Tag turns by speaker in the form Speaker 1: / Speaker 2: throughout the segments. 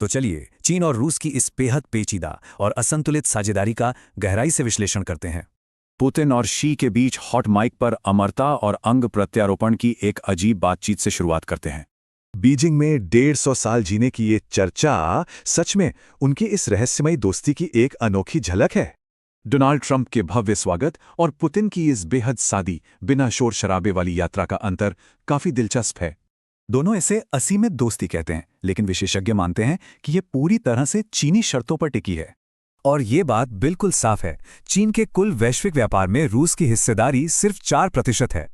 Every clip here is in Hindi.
Speaker 1: तो चलिए चीन और रूस की इस बेहद पेचीदा और असंतुलित साझेदारी का गहराई से विश्लेषण करते हैं।
Speaker 2: पुतिन और शी के बीच हॉट माइक पर अमरता और अंग प्रत्यारोपण की एक अजीब बातचीत से शुरुआत करते हैं। बीजिंग में 150 साल जीने की ये चर्चा सच में उनकी इस रहस्यमयी दोस्ती की एक अनोखी झलक है। डोनाल्ड ट्रंप के भव्य स्वागत और पुतिन की इस बेहद सादी, बिना शोर शराबे वाली यात्रा का अंतर काफी दिलचस्प है।
Speaker 1: दोनों इसे असीमित दोस्ती कहते हैं, लेकिन विशेषज्ञ मानते हैं कि ये पूरी तरह से चीनी शर्तों पर टिकी है। और ये बात बिल्कुल साफ है, चीन के कुल वैश्विक व्यापार में रूस की हिस्सेदारी सिर्फ 4% है।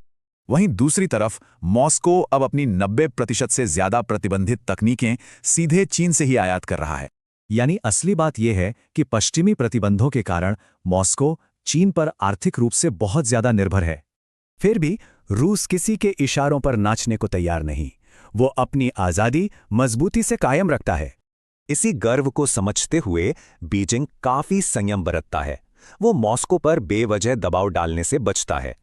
Speaker 2: वहीं दूसरी तरफ मॉस्को अब अपनी 90% से ज्यादा प्रतिबंधित तकनीकें सीधे चीन से ही आयात कर रहा है।
Speaker 1: यानी असली बात यह है कि पश्चिमी प्रतिबंधों के कारण मॉस्को चीन पर आर्थिक रूप से बहुत ज्यादा निर्भर है। फिर भी रूस किसी के इशारों पर नाचने को तैयार नहीं। वो अपनी आज़ादी मजबूती से कायम रखता है।
Speaker 3: इसी गर्व को समझते हुए बीजिंग काफी संयम बरतता है। वो मॉस्को पर बेवजह दबाव डालने से बचता है।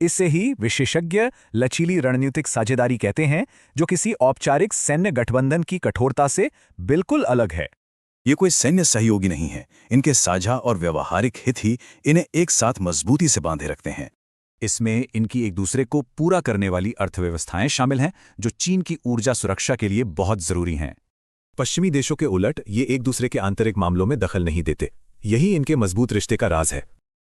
Speaker 1: इसे ही विशेषज्ञ लचीली रणनीतिक साझेदारी कहते हैं, जो किसी औपचारिक सैन्य गठबंधन की कठोरता से बिल्कुल अलग है।
Speaker 2: ये कोई सैन्य सहयोगी नहीं है, इनके साझा और व्यवहारिक हित ही इन्हें एक साथ मजबूती से बांधे रखते हैं।
Speaker 1: इसमें इनकी एक दूसरे को पूरा करने वाली अर्थव्यवस्थाएं शामिल हैं, जो चीन की ऊर्जा सुरक्षा के लिए बहुत जरूरी हैं। पश्चिमी देशों के उलट ये एक दूसरे के आंतरिक मामलों में दखल नहीं देते। यही इनके मजबूत रिश्ते का राज है।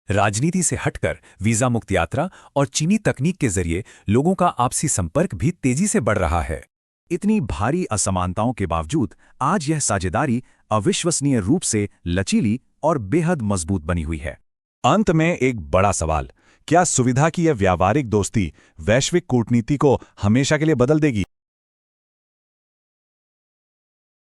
Speaker 1: राजनीति से हटकर वीजा मुक्त यात्रा और चीनी तकनीक के जरिए लोगों का आपसी संपर्क भी तेजी से बढ़ रहा है। इतनी भारी असमानताओं के बावजूद आज यह साझेदारी अविश्वसनीय रूप से लचीली और बेहद मजबूत बनी हुई है।
Speaker 2: अंत में एक बड़ा सवाल, क्या सुविधा की यह व्यावहारिक दोस्ती वैश्विक कूटनीति को हमेशा के लिए बदल देगी?